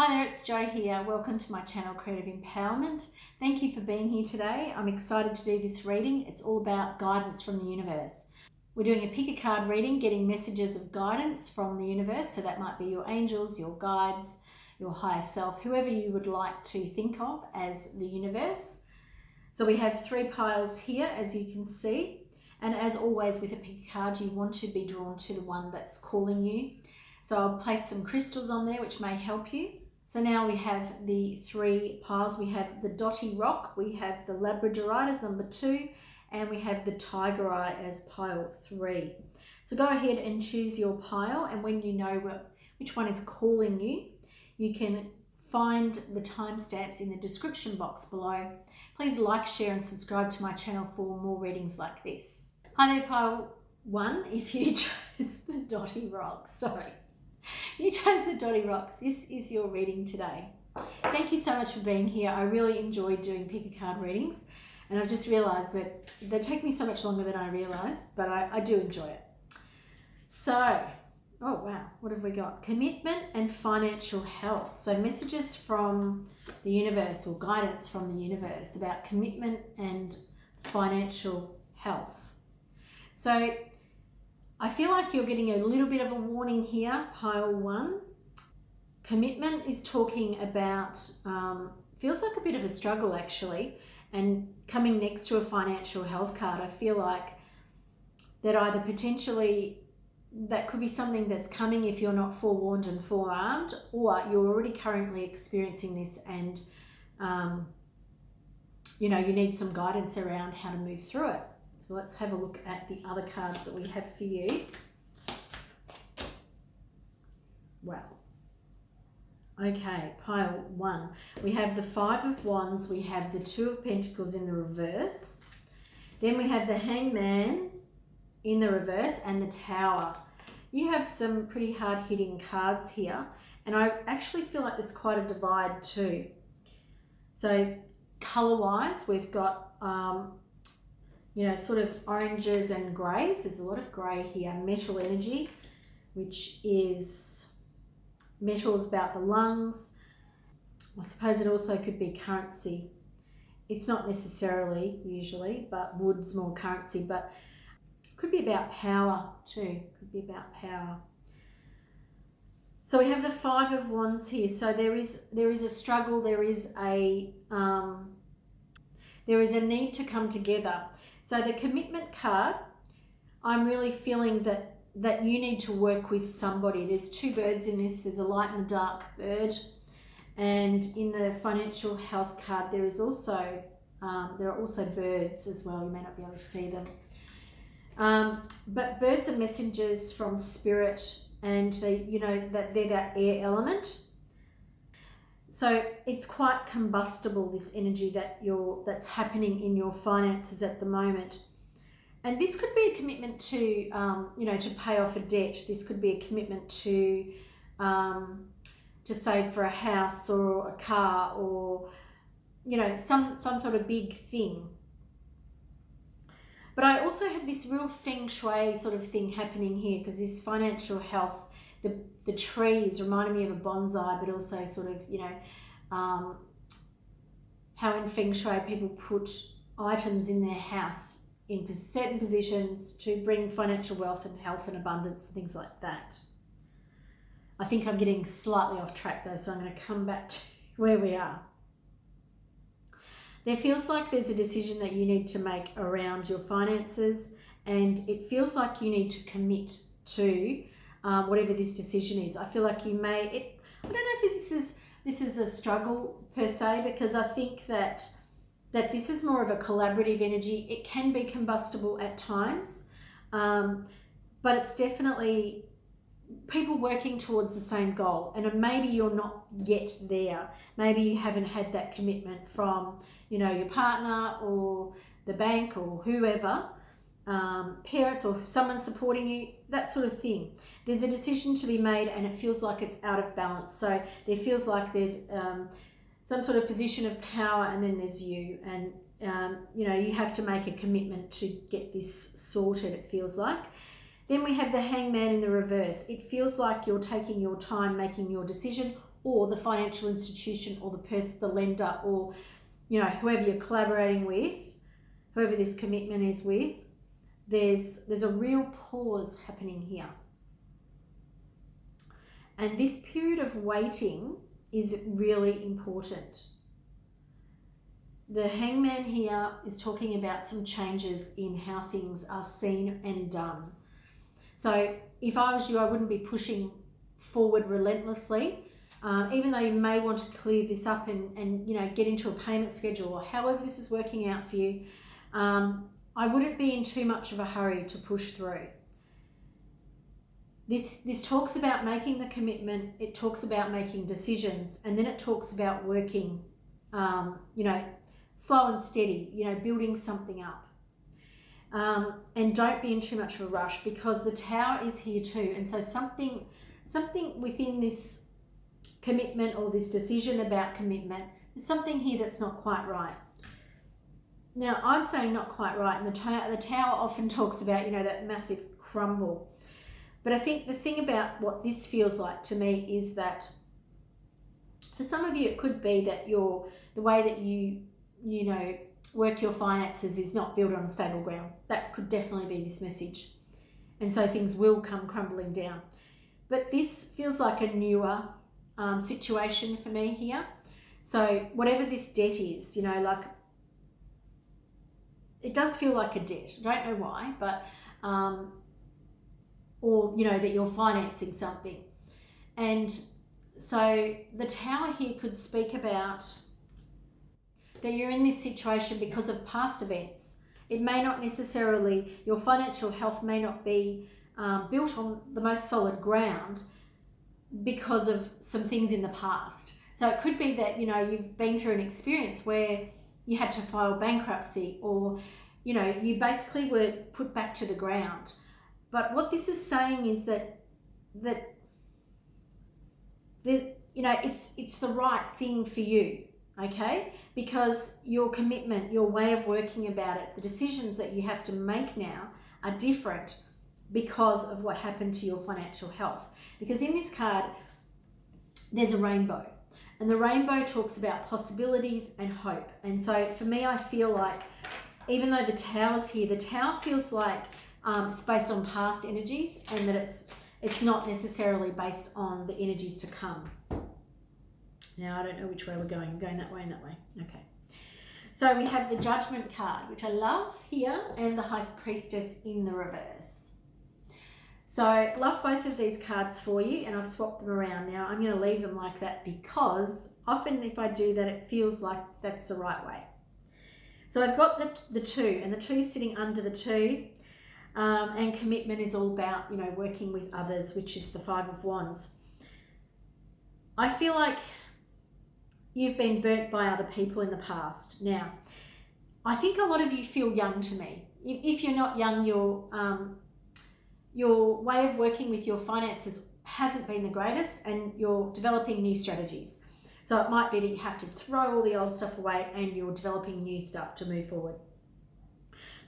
Hi there, it's Jo here. Welcome to my channel, Creative Empowerment. Thank you for being here today. I'm excited to do this reading. It's all about guidance from the universe. We're doing a pick a card reading, getting messages of guidance from the universe. So that might be your angels, your guides, your higher self, whoever you would like to think of as the universe. So we have 3 piles here, as you can see. And as always with a pick a card, you want to be drawn to the one that's calling you. So I'll place some crystals on there which may help you. So now we have the 3 piles. We have the Dotty Rock, we have the Labradorite as number 2, and we have the Tiger Eye as pile 3. So go ahead and choose your pile, and when you know which one is calling you, you can find the timestamps in the description box below. Please like, share and subscribe to my channel for more readings like this. Hi there, pile 1, if you chose the Dotty Rock, sorry. You chose the Dotty Rock. This is your reading today. Thank you so much for being here. I really enjoy doing pick a card readings, and I've just realised that they take me so much longer than I realised, but I do enjoy it. So, oh wow, what have we got? Commitment and financial health. So messages from the universe or guidance from the universe about commitment and financial health. So I feel like you're getting a little bit of a warning here, pile 1. Commitment is talking about, feels like a bit of a struggle actually, and coming next to a financial health card, I feel like that either potentially that could be something that's coming if you're not forewarned and forearmed, or you're already currently experiencing this and you need some guidance around how to move through it. So let's have a look at the other cards that we have for you. Wow. Okay, pile 1. We have the 5 of Wands, we have the 2 of Pentacles in the reverse. Then we have the Hangman in the reverse and the Tower. You have some pretty hard-hitting cards here, and I actually feel like there's quite a divide too. So colour-wise, we've got sort of oranges and greys. There's a lot of grey here. Metal energy, which is metals about the lungs. I suppose it also could be currency. It's not necessarily usually, but wood's more currency, but could be about power too. Could be about power. So we have the 5 of Wands here. So there is a struggle. There is a need to come together. So the commitment card, I'm really feeling that you need to work with somebody. There's 2 birds in this. There's a light and a dark bird. And in the financial health card, there are also birds as well. You may not be able to see them. But birds are messengers from spirit, and that they're that air element. So it's quite combustible, this energy that's happening in your finances at the moment. And this could be a commitment to, to pay off a debt. This could be a commitment to save for a house or a car or, some sort of big thing. But I also have this real feng shui sort of thing happening here, because this financial health, the trees reminded me of a bonsai, but also sort of, how in feng shui people put items in their house in certain positions to bring financial wealth and health and abundance and things like that. I think I'm getting slightly off track though, so I'm going to come back to where we are. There feels like there's a decision that you need to make around your finances, and it feels like you need to commit to whatever this decision is. I feel like I don't know if this is a struggle per se, because I think that this is more of a collaborative energy. It can be combustible at times, but it's definitely people working towards the same goal. And maybe you're not yet there. Maybe you haven't had that commitment from, your partner or the bank or whoever, parents or someone supporting you, that sort of thing. There's a decision to be made, and it feels like it's out of balance. So there feels like there's some sort of position of power, and then there's you, and you have to make a commitment to get this sorted, it feels like. Then we have the Hangman in the reverse. It feels like you're taking your time making your decision, or the financial institution or the person, the lender, or whoever you're collaborating with, whoever this commitment is with, there's a real pause happening here. And this period of waiting is really important. The Hangman here is talking about some changes in how things are seen and done. So if I was you, I wouldn't be pushing forward relentlessly, even though you may want to clear this up and get into a payment schedule or however this is working out for you. I wouldn't be in too much of a hurry to push through. This talks about making the commitment, it talks about making decisions, and then it talks about working, slow and steady, building something up. And don't be in too much of a rush, because the Tower is here too. And so something within this commitment or this decision about commitment, there's something here that's not quite right. Now, I'm saying not quite right, and the Tower often talks about, that massive crumble. But I think the thing about what this feels like to me is that for some of you, it could be that the way that you work your finances is not built on stable ground. That could definitely be this message. And so things will come crumbling down. But this feels like a newer situation for me here. So whatever this debt is, it does feel like a debt. I don't know why, but or that you're financing something. And so the Tower here could speak about that you're in this situation because of past events. It may not necessarily, your financial health may not be built on the most solid ground because of some things in the past. So it could be that, you've been through an experience where you had to file bankruptcy, or, you basically were put back to the ground. But what this is saying is that it's the right thing for you, okay? Because your commitment, your way of working about it, the decisions that you have to make now are different because of what happened to your financial health. Because in this card, there's a rainbow. And the rainbow talks about possibilities and hope. And so for me, I feel like even though the Tower's here, the Tower feels like it's based on past energies, and that it's not necessarily based on the energies to come. Now, I don't know which way we're going. I'm going that way and that way. Okay. So we have the Judgment card, which I love here, and the High Priestess in the reverse. So I love both of these cards for you, and I've swapped them around. Now, I'm going to leave them like that because often if I do that, it feels like that's the right way. So I've got the 2, and the 2 is sitting under the 2. And commitment is all about, working with others, which is the 5 of Wands. I feel like you've been burnt by other people in the past. Now, I think a lot of you feel young to me. If you're not young, your way of working with your finances hasn't been the greatest, and you're developing new strategies. So it might be that you have to throw all the old stuff away and you're developing new stuff to move forward.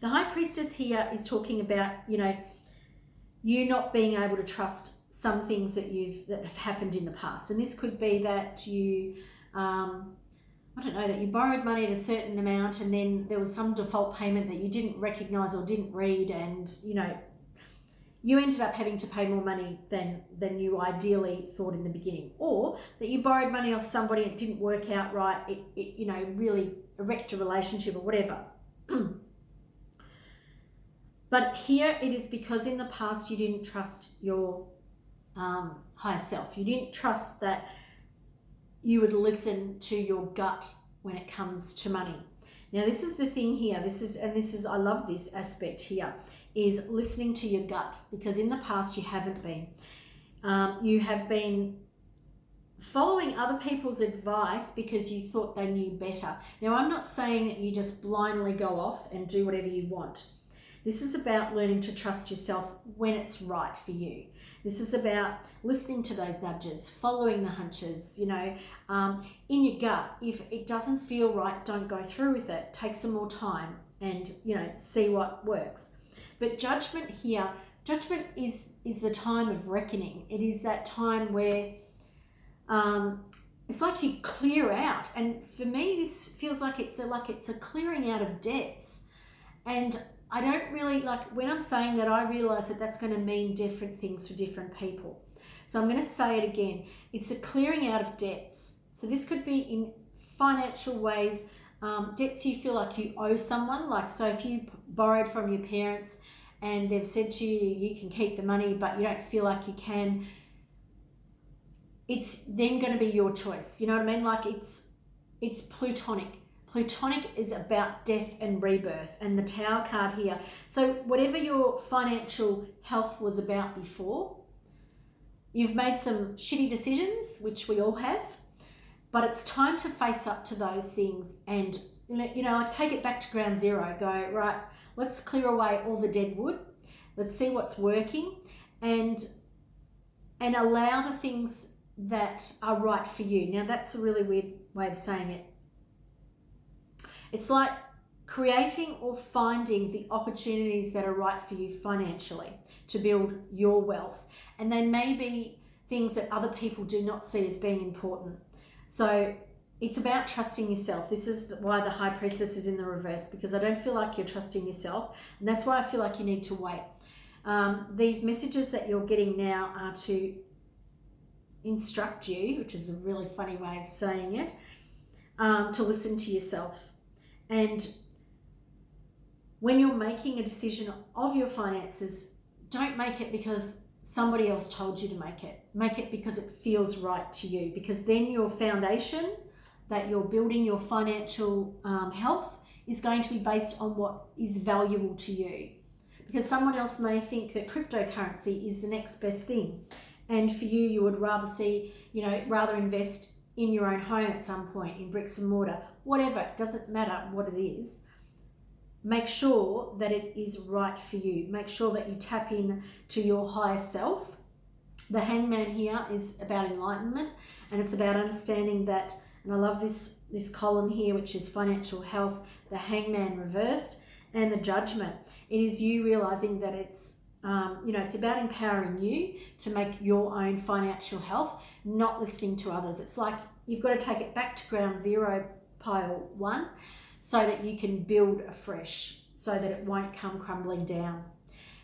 The High Priestess here is talking about, you not being able to trust some things that have happened in the past. And this could be that you, that you borrowed money at a certain amount, and then there was some default payment that you didn't recognize or didn't read, and, you ended up having to pay more money than you ideally thought in the beginning. Or that you borrowed money off somebody, it didn't work out right, it really wrecked a relationship or whatever. But here it is because in the past you didn't trust your higher self. You didn't trust that you would listen to your gut when it comes to money. Now this is the thing here. I love this aspect here, is listening to your gut, because in the past you haven't been. You have been following other people's advice because you thought they knew better. Now I'm not saying that you just blindly go off and do whatever you want. This is about learning to trust yourself when it's right for you. This is about listening to those nudges, following the hunches, in your gut. If it doesn't feel right, don't go through with it. Take some more time and, see what works. But Judgment here, Judgment is the time of reckoning. It is that time where it's like you clear out. And for me, this feels like it's a clearing out of debts. And I don't really, like, when I'm saying that, I realize that that's going to mean different things for different people. So I'm going to say it again. It's a clearing out of debts. So this could be in financial ways, debts you feel like you owe someone. Like, so if you borrowed from your parents and they've said to you, you can keep the money, but you don't feel like you can, it's then going to be your choice. You know what I mean? Like, it's plutonic. Plutonic is about death and rebirth, and the Tower card here. So whatever your financial health was about before, you've made some shitty decisions, which we all have, but it's time to face up to those things and, you know, like, take it back to ground zero. Go, right, let's clear away all the dead wood. Let's see what's working, and allow the things that are right for you. Now, that's a really weird way of saying it. It's like creating or finding the opportunities that are right for you financially to build your wealth. And they may be things that other people do not see as being important. So it's about trusting yourself. This is why the High Priestess is in the reverse, because I don't feel like you're trusting yourself. And that's why I feel like you need to wait. These messages that you're getting now are to instruct you, which is a really funny way of saying it, to listen to yourself. And when you're making a decision of your finances, don't make it because somebody else told you to make it. Make it because it feels right to you, because then your foundation that you're building your financial health is going to be based on what is valuable to you. Because someone else may think that cryptocurrency is the next best thing. And for you, you would rather see, you know, rather invest in your own home at some point, in bricks and mortar, whatever, it doesn't matter what it is. Make sure that it is right for you. Make sure that you tap in to your higher self. The Hangman here is about enlightenment, and it's about understanding that, and I love this column here, which is financial health, the Hangman reversed, and the Judgment. It is you realizing that it's, it's about empowering you to make your own financial health, not listening to others. It's like you've got to take it back to ground zero, pile one, so that you can build afresh, so that it won't come crumbling down.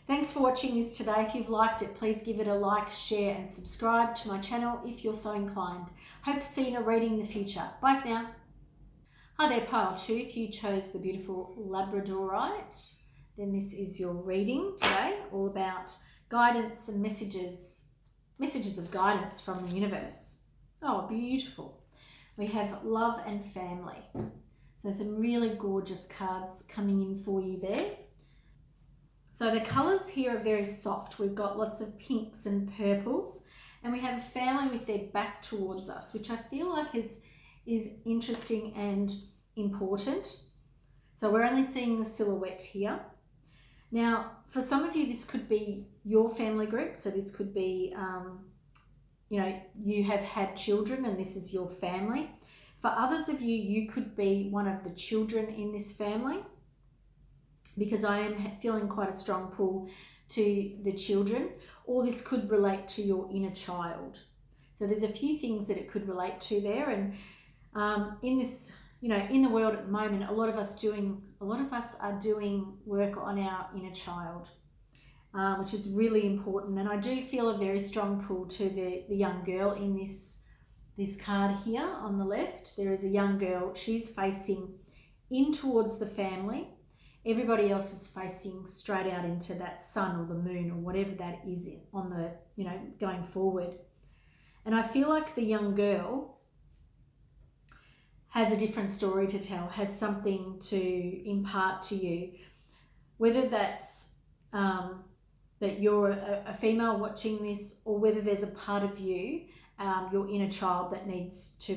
Thanks for watching this today. If you've liked it, please give it a like, share, and subscribe to my channel if you're so inclined. Hope to see you in a reading in the future. Bye for now. Hi there, pile 2. If you chose the beautiful Labradorite, then this is your reading today, all about guidance and messages of guidance from the universe. Oh, beautiful. We have love and family. So some really gorgeous cards coming in for you there. So the colours here are very soft. We've got lots of pinks and purples, and we have a family with their back towards us, which I feel like is interesting and important. So we're only seeing the silhouette here. Now, for some of you, this could be your family group. So this could be, you have had children and this is your family. For others of you, you could be one of the children in this family, because I am feeling quite a strong pull to the children, or this could relate to your inner child. So there's a few things that it could relate to there. And in this, in the world at the moment, a lot of us are doing work on our inner child, which is really important. And I do feel a very strong pull to the young girl in this card here on the left. There is a young girl. She's facing in towards the family. Everybody else is facing straight out into that sun or the moon or whatever that is on the, going forward. And I feel like the young girl has a different story to tell, has something to impart to you, whether that's that you're a female watching this, or whether there's a part of you, your inner child, that needs to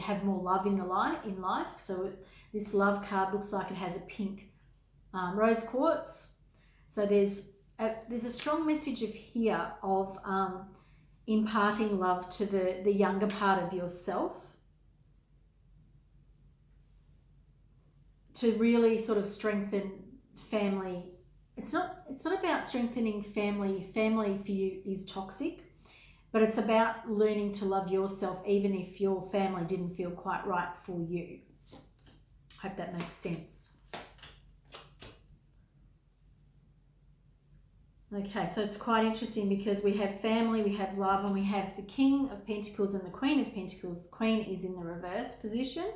have more love in life. So this love card looks like it has a pink rose quartz. So there's a strong message here of imparting love to the younger part of yourself, to really sort of strengthen family. It's not about strengthening family. Family for you is toxic. but it's about learning to love yourself even if your family didn't feel quite right for you. Hope that makes sense. Okay, so it's quite interesting because we have family, we have love, and we have the King of Pentacles and the Queen of Pentacles. The Queen is in the reverse position.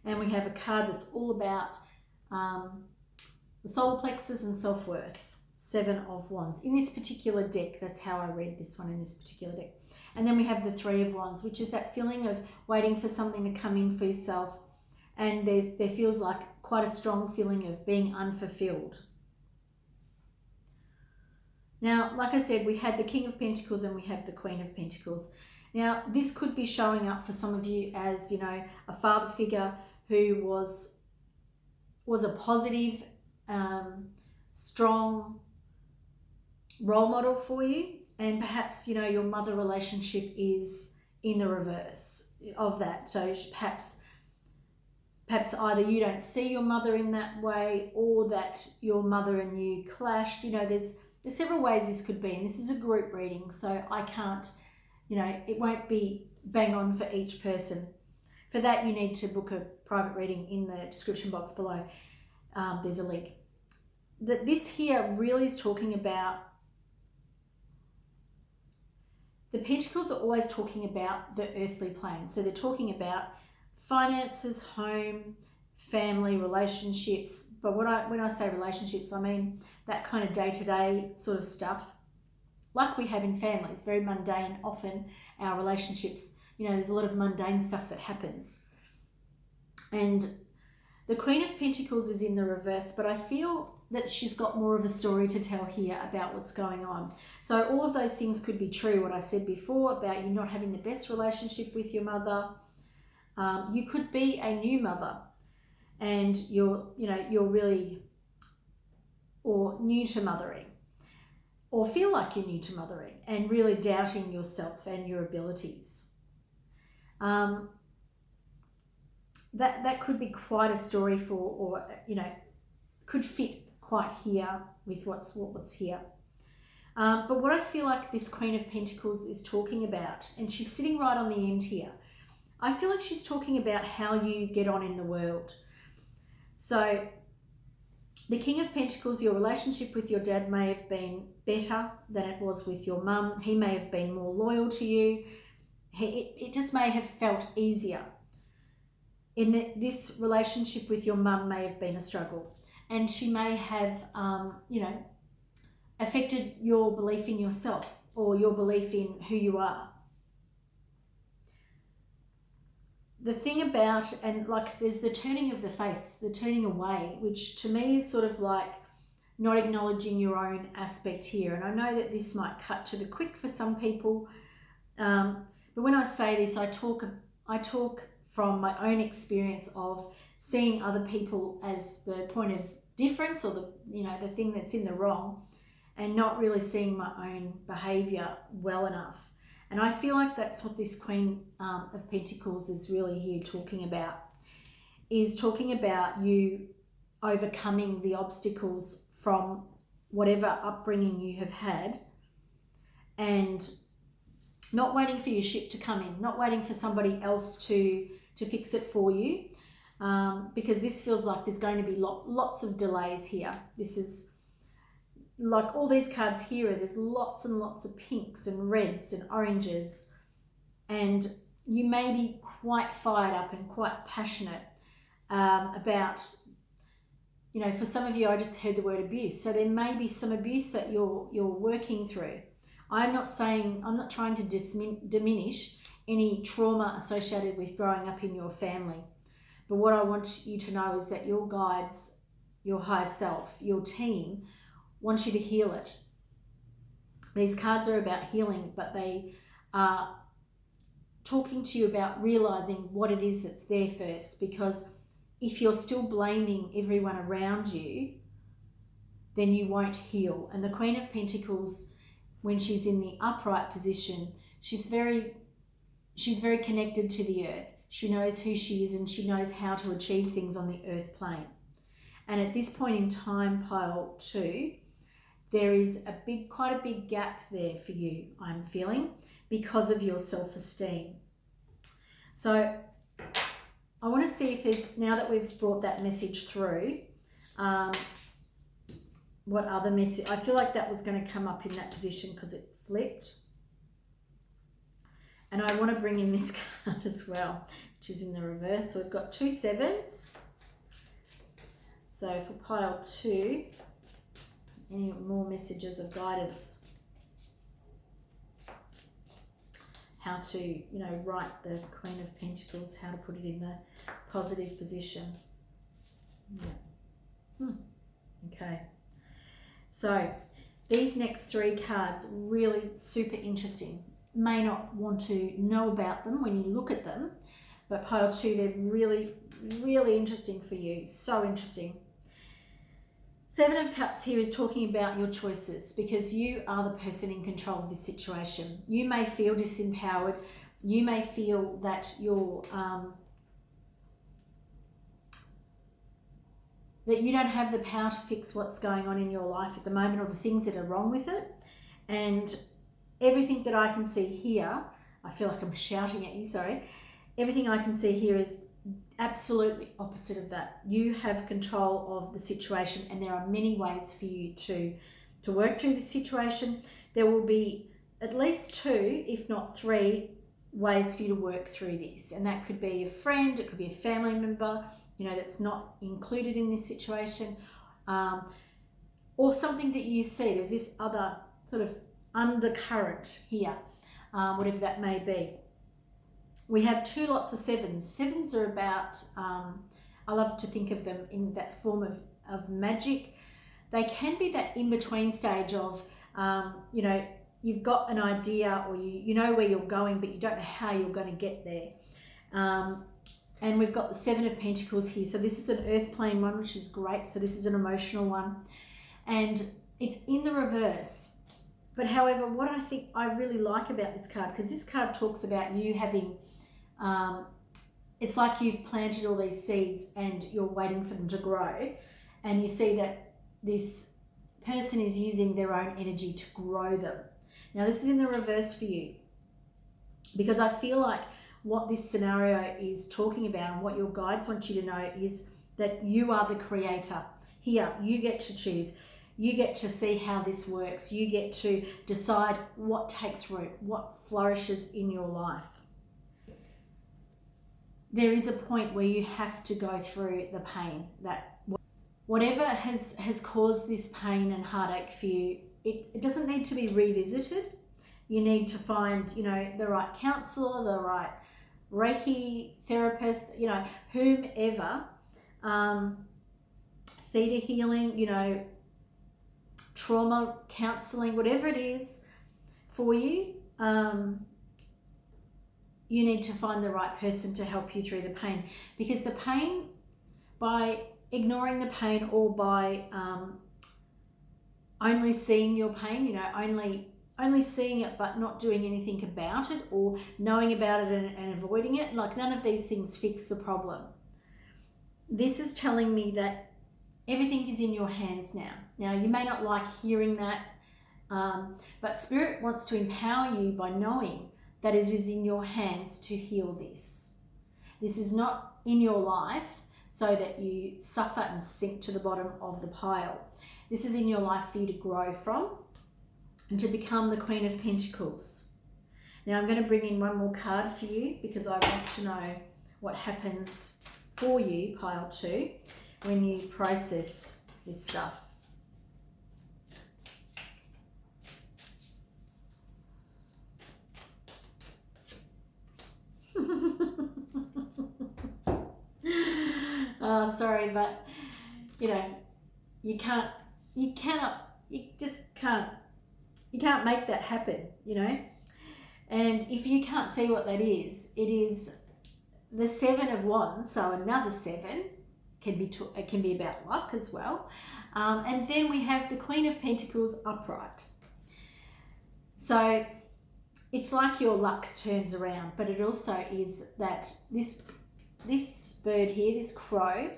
And we have a card that's all about the solar plexus and self-worth. 7 of Wands. In this particular deck, that's how I read this one in this particular deck. And then we have the 3 of Wands, which is that feeling of waiting for something to come in for yourself. And there feels like quite a strong feeling of being unfulfilled. Now, like I said, we had the King of Pentacles and we have the Queen of Pentacles. Now, this could be showing up for some of you as, you know, a father figure who was a positive, strong role model for you. And perhaps, you know, your mother relationship is in the reverse of that. So perhaps either you don't see your mother in that way, or that your mother and you clashed. You know, there's several ways this could be, and this is a group reading, so I can't, you know, it won't be bang on for each person. For that, you need to book a private reading in the description box below. There's a link. This here really is talking about, the Pentacles are always talking about the earthly plane. So they're talking about finances, home, family, relationships. But when I say relationships, I mean that kind of day-to-day sort of stuff, like we have in families, very mundane. Often our relationships, you know, there's a lot of mundane stuff that happens. And the Queen of Pentacles is in the reverse, but I feel that she's got more of a story to tell here about what's going on. So all of those things could be true, what I said before about you not having the best relationship with your mother. You could be a new mother and you're really, or new to mothering, or feel like you're new to mothering and really doubting yourself and your abilities. That could be quite a story for, or, you know, could fit quite here with what's here. But what I feel like this Queen of Pentacles is talking about, and she's sitting right on the end here, I feel like she's talking about how you get on in the world. So the King of Pentacles, your relationship with your dad may have been better than it was with your mum. He may have been more loyal to you. It just may have felt easier. This relationship with your mum may have been a struggle, and she may have, affected your belief in yourself or your belief in who you are. The thing about, and like there's the turning of the face, the turning away, which to me is sort of like not acknowledging your own aspect here. And I know that this might cut to the quick for some people, but when I say this, I talk from my own experience of seeing other people as the point of difference, or the thing that's in the wrong, and not really seeing my own behavior well enough. And I feel like that's what this Queen of Pentacles is really here talking about, is talking about you overcoming the obstacles from whatever upbringing you have had, and not waiting for your ship to come in, not waiting for somebody else to fix it for you, because this feels like there's going to be lots of delays here. This is like all these cards here, there's lots and lots of pinks and reds and oranges, and you may be quite fired up and quite passionate about, for some of you, I just heard the word abuse. So there may be some abuse that you're working through. I'm not trying to diminish any trauma associated with growing up in your family. But what I want you to know is that your guides, your higher self, your team wants you to heal it. These cards are about healing, but they are talking to you about realizing what it is that's there first, because if you're still blaming everyone around you, then you won't heal. And the Queen of Pentacles, when she's in the upright position, she's very connected to the earth. She knows who she is, and she knows how to achieve things on the earth plane. And at this point in time, pile 2, there is quite a big gap there for you, I'm feeling, because of your self-esteem. So I want to see if there's, now that we've brought that message through, what other message. I feel like that was going to come up in that position because it flipped. And I want to bring in this card as well, which is in the reverse. So we've got 2 7s. So for pile 2, any more messages of guidance? How to, you know, write the Queen of Pentacles, how to put it in the positive position. Yeah. Okay. So these next 3 cards, really super interesting. May not want to know about them when you look at them, but pile 2, they're really, really interesting for you. So interesting. 7 of Cups here is talking about your choices, because you are the person in control of this situation. You may feel disempowered. You may feel that you're that you don't have the power to fix what's going on in your life at the moment, or the things that are wrong with it. And everything that I can see here, I feel like I'm shouting at you, sorry. Everything I can see here is absolutely opposite of that. You have control of the situation, and there are many ways for you to work through this situation. There will be at least 2, if not 3, ways for you to work through this. And that could be a friend, it could be a family member, you know, that's not included in this situation, or something that you see. There's this other sort of undercurrent here, whatever that may be. We have 2 lots of 7s. 7s are about, I love to think of them in that form of magic. They can be that in-between stage of, you know, you've got an idea, or you know where you're going, but you don't know how you're going to get there. And we've got the 7 of Pentacles here. So this is an earth plane one, which is great. So this is an emotional one. And it's in the reverse. But however, what I think I really like about this card, because this card talks about you having, it's like you've planted all these seeds and you're waiting for them to grow. And you see that this person is using their own energy to grow them. Now this is in the reverse for you, because I feel like what this scenario is talking about, and what your guides want you to know, is that you are the creator. Here, you get to choose. You get to see how this works. You get to decide what takes root, what flourishes in your life. There is a point where you have to go through the pain. That whatever has caused this pain and heartache for you, it doesn't need to be revisited. You need to find, you know, the right counselor, the right Reiki therapist, you know, whomever, theta healing, you know, trauma counseling, whatever it is for you, you need to find the right person to help you through the pain. Because the pain, by ignoring the pain, or by only seeing your pain, you know, only seeing it but not doing anything about it, or knowing about it and avoiding it, like none of these things fix the problem. This is telling me that everything is in your hands now. Now, you may not like hearing that, but Spirit wants to empower you by knowing that it is in your hands to heal this. This is not in your life so that you suffer and sink to the bottom of the pile. This is in your life for you to grow from and to become the Queen of Pentacles. Now I'm going to bring in one more card for you, because I want to know what happens for you, pile 2, when you process this stuff. Oh, sorry, but you know, you can't make that happen, you know. And if you can't see what that is, it is the 7 of Wands. So another 7 it can be about luck as well. And then we have the Queen of Pentacles upright. So it's like your luck turns around, but it also is that this bird here, this crow,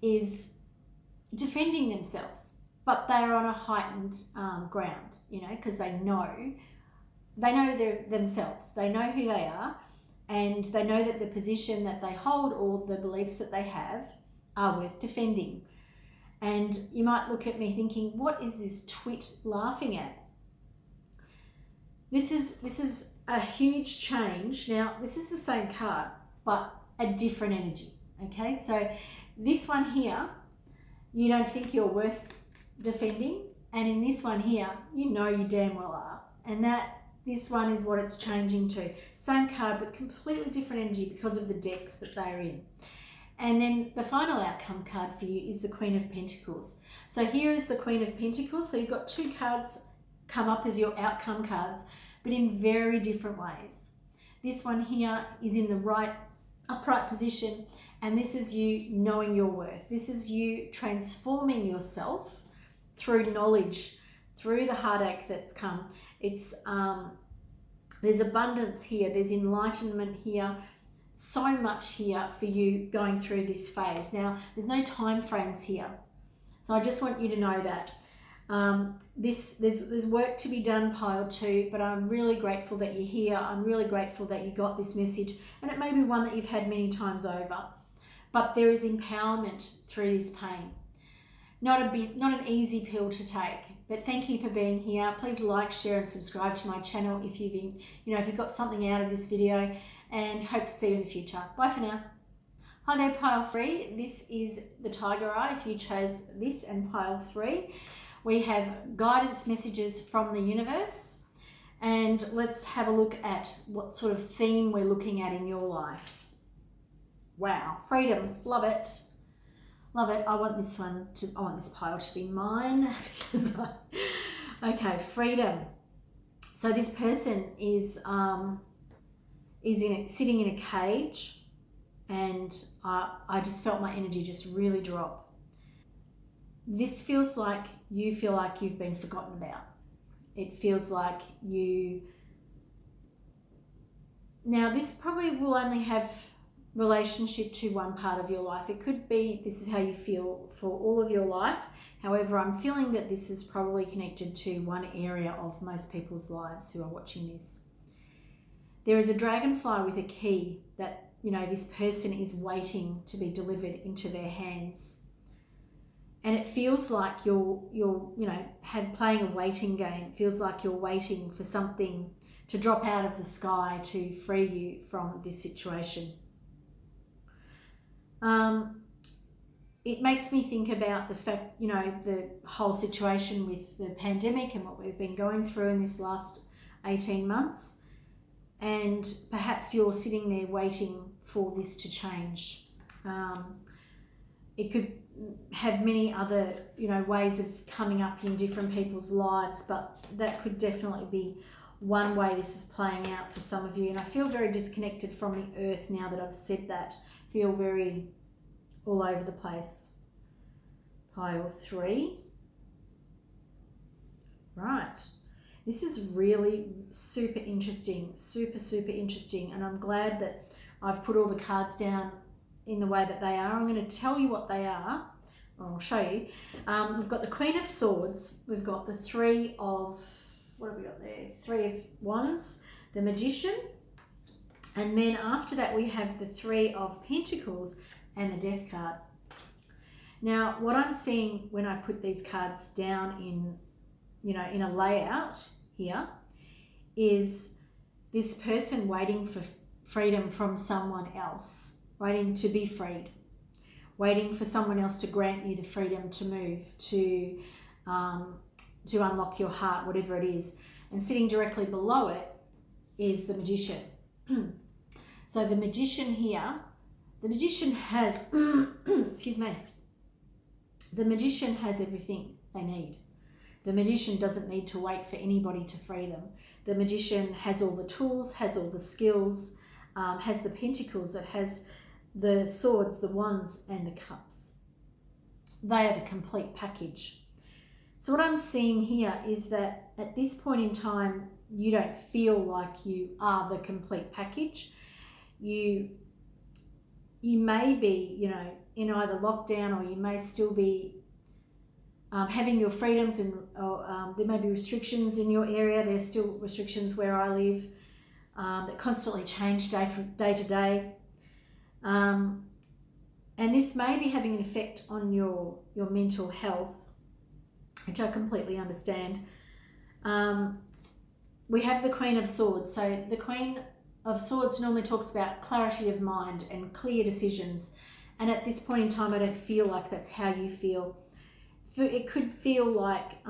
is defending themselves. but they're on a heightened ground, you know, because they know themselves. They know who they are, and they know that the position that they hold or the beliefs that they have are worth defending. And you might look at me thinking, what is this twit laughing at? This is a huge change. Now, this is the same card, but a different energy. Okay, so this one here, you don't think you're worth defending, and in this one here, you know you damn well are. And this one is what it's changing to. Same card, but completely different energy because of the decks that they're in. And then the final outcome card for you is the Queen of Pentacles. So here is the Queen of Pentacles. So you've got two cards come up as your outcome cards, but in very different ways. This one here is in the right upright position, and this is you knowing your worth. This is you transforming yourself through knowledge, through the heartache that's come. It's there's abundance here, there's enlightenment here, so much here for you going through this phase. Now, there's no time frames here, so I just want you to know that there's work to be done, pile 2, but I'm really grateful that you're here. I'm really grateful that you got this message, and it may be one that you've had many times over, but there is empowerment through this pain. Not an easy pill to take, but thank you for being here. Please like, share, and subscribe to my channel if you've got something out of this video, and hope to see you in the future. Bye for now. Hi there, pile 3. This is the Tiger Eye. If you chose this and pile 3, we have guidance messages from the universe, and let's have a look at what sort of theme we're looking at in your life. Wow, freedom, love it. Love it. I want this pile to be mine because okay, freedom. So this person is sitting in a cage, and I just felt my energy just really drop. This feels like you feel like you've been forgotten about. It feels like now this probably will only have relationship to one part of your life. It could be this is how you feel for all of your life. However, I'm feeling that this is probably connected to one area of most people's lives who are watching this. There is a dragonfly with a key that, this person is waiting to be delivered into their hands. And it feels like you're playing a waiting game. It feels like you're waiting for something to drop out of the sky to free you from this situation. It makes me think about the fact, the whole situation with the pandemic and what we've been going through in this last 18 months. And perhaps you're sitting there waiting for this to change. It could have many other, ways of coming up in different people's lives, but that could definitely be one way this is playing out for some of you. And I feel very disconnected from the earth now that I've said that. I feel very all over the place. Pile 3. Right. This is really super interesting, super interesting. And I'm glad that I've put all the cards down in the way that they are. I'm going to tell you what they are. I'll show you. We've got the Queen of Swords. We've got the Three of, what have we got there? 3 of Wands, the Magician. And then after that, we have the 3 of Pentacles and the Death card. Now, what I'm seeing when I put these cards down in a layout here is this person waiting for freedom from someone else, waiting to be freed, waiting for someone else to grant you the freedom to move, to unlock your heart, whatever it is. And sitting directly below it is the Magician. So the Magician here, the Magician has, excuse me, the Magician has everything they need. The Magician doesn't need to wait for anybody to free them. The Magician has all the tools, has all the skills, has the Pentacles, that has the Swords, the Wands, and the Cups. They are the complete package. So what I'm seeing here is that at this point in time, you don't feel like you are the complete package. You may be, in either lockdown, or you may still be having your freedoms, and there may be restrictions in your area. There's still restrictions where I live that constantly change from day to day. And this may be having an effect on your mental health, which I completely understand. We have the Queen of Swords. So the Queen of Swords normally talks about clarity of mind and clear decisions. And at this point in time, I don't feel like that's how you feel. It could feel like,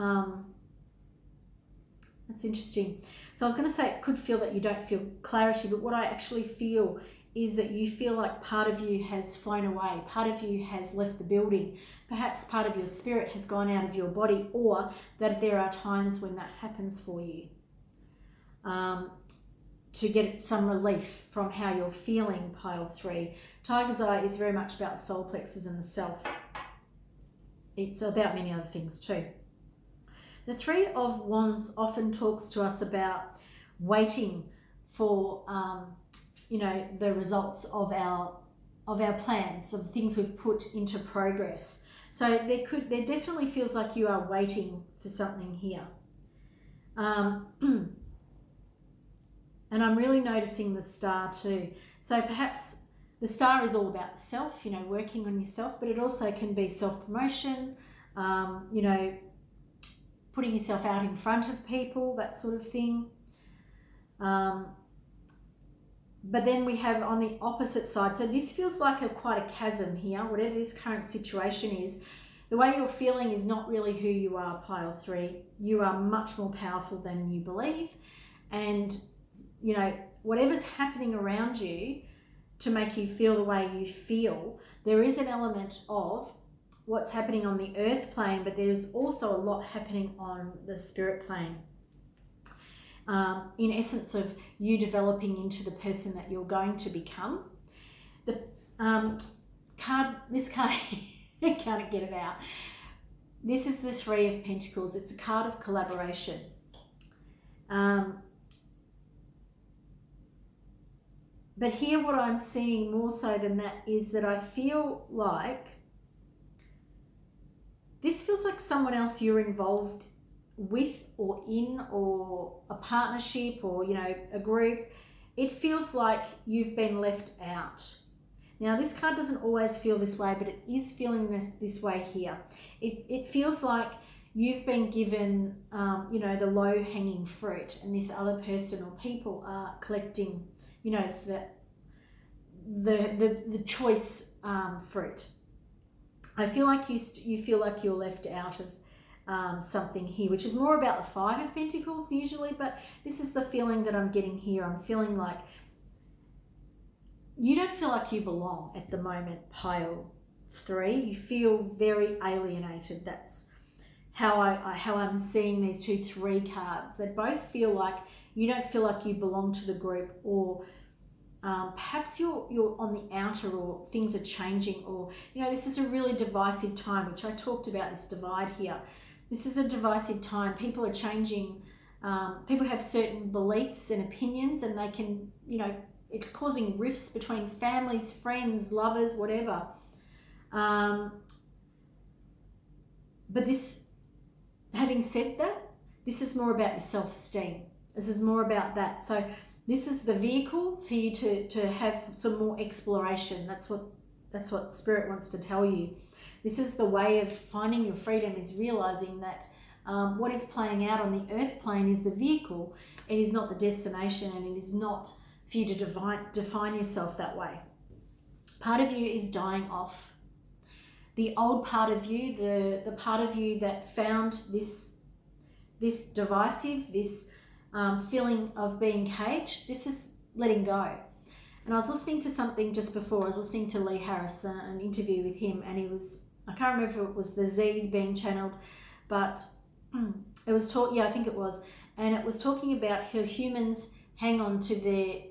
that's interesting. So I was going to say it could feel that you don't feel clarity, but what I actually feel is that you feel like part of you has flown away, part of you has left the building, perhaps part of your spirit has gone out of your body, or that there are times when that happens for you. To get some relief from how you're feeling, pile 3. Tiger's Eye is very much about the solar plexus and the self. It's about many other things too. The Three of Wands often talks to us about waiting for, the results of our plans, of the things we've put into progress. So there definitely feels like you are waiting for something here. And I'm really noticing the Star too. So perhaps the Star is all about the self, working on yourself, but it also can be self-promotion, putting yourself out in front of people, that sort of thing. But then we have on the opposite side, so this feels like quite a chasm here, whatever this current situation is. The way you're feeling is not really who you are, pile 3. You are much more powerful than you believe. And whatever's happening around you to make you feel the way you feel, there is an element of what's happening on the earth plane, but there's also a lot happening on the spirit plane. In essence of you developing into the person that you're going to become. The this card, I can't get it out. This is the Three of Pentacles. It's a card of collaboration. But here what I'm seeing more so than that is that I feel like this feels like someone else you're involved with or in, or a partnership, or a group. It feels like you've been left out. Now this card doesn't always feel this way, but it is feeling this way here. It feels like you've been given the low hanging fruit, and this other person or people are collecting the choice fruit. I feel like you feel like you're left out of something here, which is more about the Five of Pentacles usually, but this is the feeling that I'm getting here. I'm feeling like you don't feel like you belong at the moment, pile 3. You feel very alienated. That's how I'm seeing these 2 3 cards. They both feel like you don't feel like you belong to the group, or perhaps you're on the outer, or things are changing, or this is a really divisive time, which I talked about, this divide here. This is a divisive time. People are changing. People have certain beliefs and opinions, and they can, it's causing rifts between families, friends, lovers, whatever. But this, having said that, this is more about your self-esteem. This is more about that. So this is the vehicle for you to have some more exploration. That's what Spirit wants to tell you. This is the way of finding your freedom, is realizing that what is playing out on the earth plane is the vehicle. It is not the destination, and it is not for you to define yourself that way. Part of you is dying off. The old part of you, the part of you that found this divisive, this feeling of being caged, this is letting go. And I was listening to something just before. I was listening to Lee Harris, an interview with him, and I can't remember if it was the Z's being channeled, but it was I think it was, and it was talking about how humans hang on to their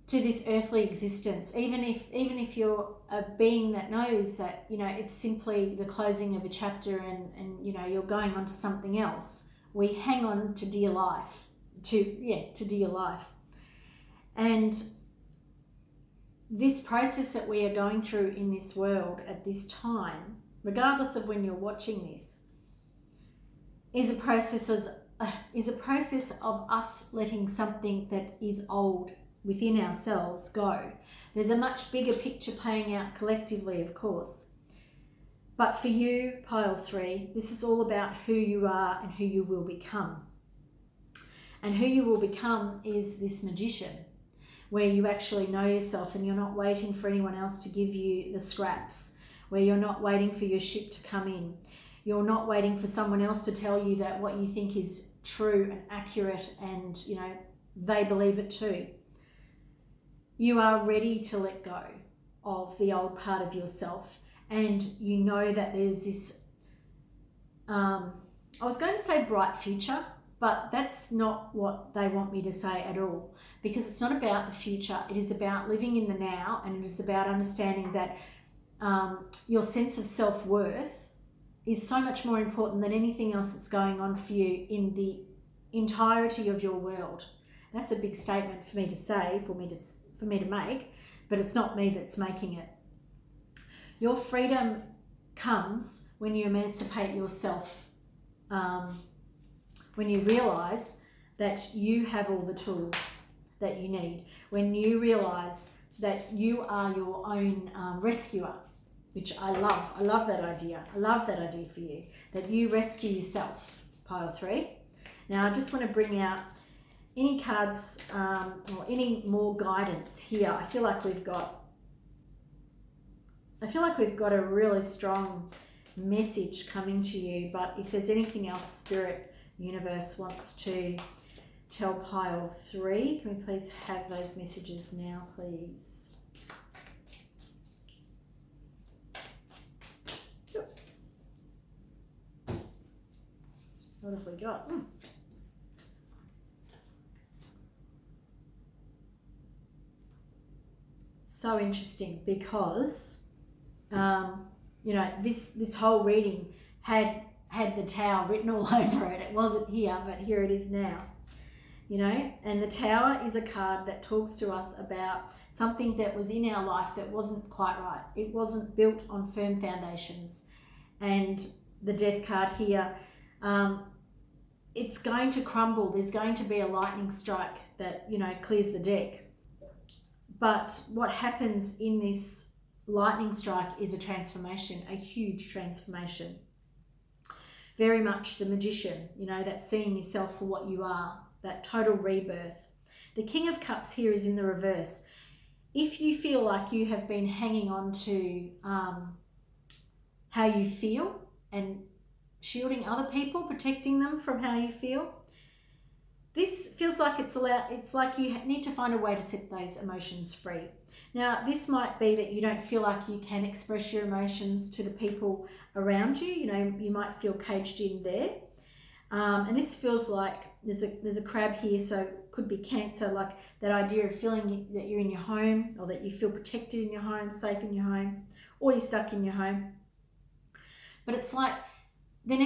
to this earthly existence, even if you're a being that knows that it's simply the closing of a chapter, and you're going on to something else. We hang on to dear life, to dear life. And this process that we are going through in this world at this time regardless of when you're watching this, is a process of us letting something that is old within ourselves go. There's a much bigger picture playing out collectively, of course. But for you, pile 3, this is all about who you are and who you will become. And who you will become is this magician, where you actually know yourself and you're not waiting for anyone else to give you the scraps, where you're not waiting for your ship to come in. You're not waiting for someone else to tell you that what you think is true and accurate and, they believe it too. You are ready to let go of the old part of yourself, and you know that there's this, I was going to say bright future, but that's not what they want me to say at all, because it's not about the future. It is about living in the now, and it is about understanding that your sense of self-worth is so much more important than anything else that's going on for you in the entirety of your world. That's a big statement for me to say, for me to make, but it's not me that's making it. Your freedom comes when you emancipate yourself, when you realise that you have all the tools that you need, when you realise that you are your own rescuer, which I love. I love that idea. I love that idea for you, that you rescue yourself, pile 3. Now, I just want to bring out any cards or any more guidance here. I feel like we've got a really strong message coming to you, but if there's anything else Spirit Universe wants to tell pile 3, can we please have those messages now, please? What have we got? So interesting, because this whole reading had the Tower written all over it. It wasn't here, but here it is now. And the Tower is a card that talks to us about something that was in our life that wasn't quite right. It wasn't built on firm foundations. And the Death card here, it's going to crumble. There's going to be a lightning strike that, clears the deck. But what happens in this lightning strike is a transformation, a huge transformation. Very much the magician, that seeing yourself for what you are, that total rebirth. The King of Cups here is in the reverse. If you feel like you have been hanging on to how you feel and shielding other people, protecting them from how you feel, this feels like it's like you need to find a way to set those emotions free. Now, this might be that you don't feel like you can express your emotions to the people around you. You might feel caged in there. And this feels like there's a crab here, so it could be Cancer, like that idea of feeling that you're in your home, or that you feel protected in your home, safe in your home, or you're stuck in your home. But it's like you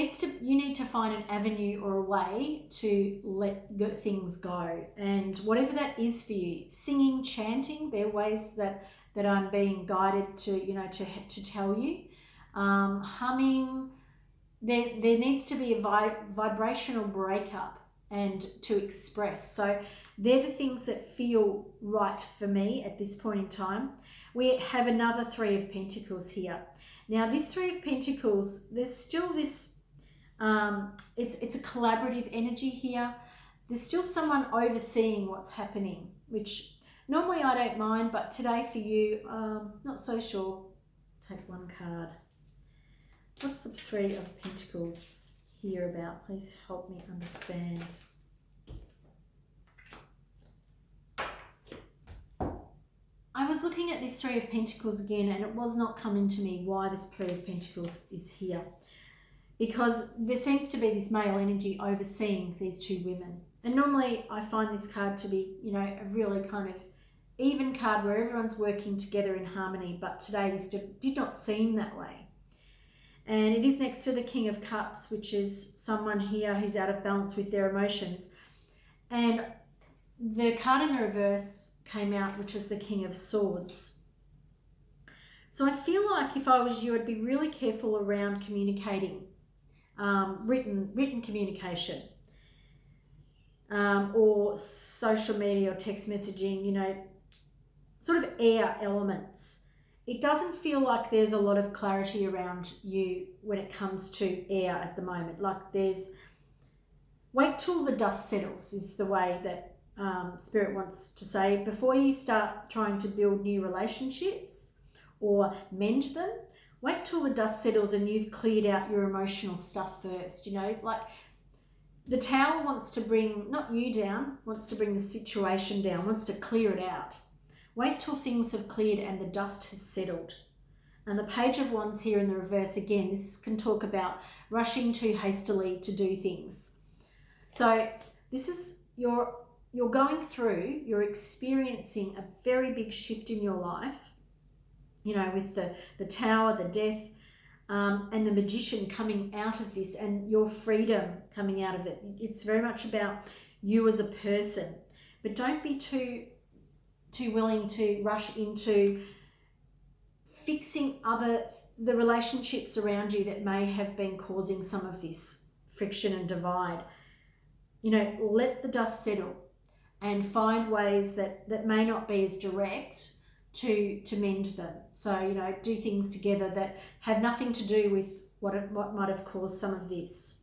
need to find an avenue or a way to let things go. And whatever that is for you, singing, chanting, they're ways that I'm being guided to, to tell you. Humming, there needs to be a vibrational breakup and to express. So they're the things that feel right for me at this point in time. We have another 3 of Pentacles here. Now, this 3 of Pentacles, there's still this, it's a collaborative energy here. There's still someone overseeing what's happening, which normally I don't mind, but today for you, not so sure. Take one card. What's the 3 of Pentacles here about? Please help me understand. I was looking at this 3 of Pentacles again, and it was not coming to me why this 3 of Pentacles is here. Because there seems to be this male energy overseeing these 2 women. And normally I find this card to be, a really kind of even card where everyone's working together in harmony. But today this did not seem that way. And it is next to the King of Cups, which is someone here who's out of balance with their emotions. And the card in the reverse came out, which was the King of Swords. So I feel like if I was you, I'd be really careful around communicating, written communication, or social media or text messaging, you know, sort of air elements. It doesn't feel like there's a lot of clarity around you when it comes to air at the moment. Like wait till the dust settles is the way that Spirit wants to say. Before you start trying to build new relationships or mend them, wait till the dust settles and you've cleared out your emotional stuff first. You know, like the Tower wants to bring, not you down, wants to bring the situation down, wants to clear it out. Wait till things have cleared and the dust has settled. And the Page of Wands here in the reverse, again, this can talk about rushing too hastily to do things. So this is you're going through, you're experiencing a very big shift in your life, you know, with the Tower, the Death, and the Magician coming out of this, and your freedom coming out of it. It's very much about you as a person, but don't be too willing to rush into fixing the relationships around you that may have been causing some of this friction and divide. You know, let the dust settle and find ways that may not be as direct to mend them. So, you know, do things together that have nothing to do with what might have caused some of this.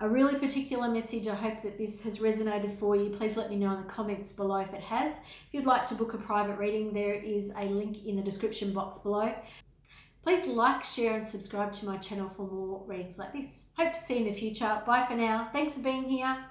A really particular message. I hope that this has resonated for you. Please let me know in the comments below if it has. If you'd like to book a private reading, there is a link in the description box below. Please like, share and subscribe to my channel for more readings like this. Hope to see you in the future. Bye for now. Thanks for being here.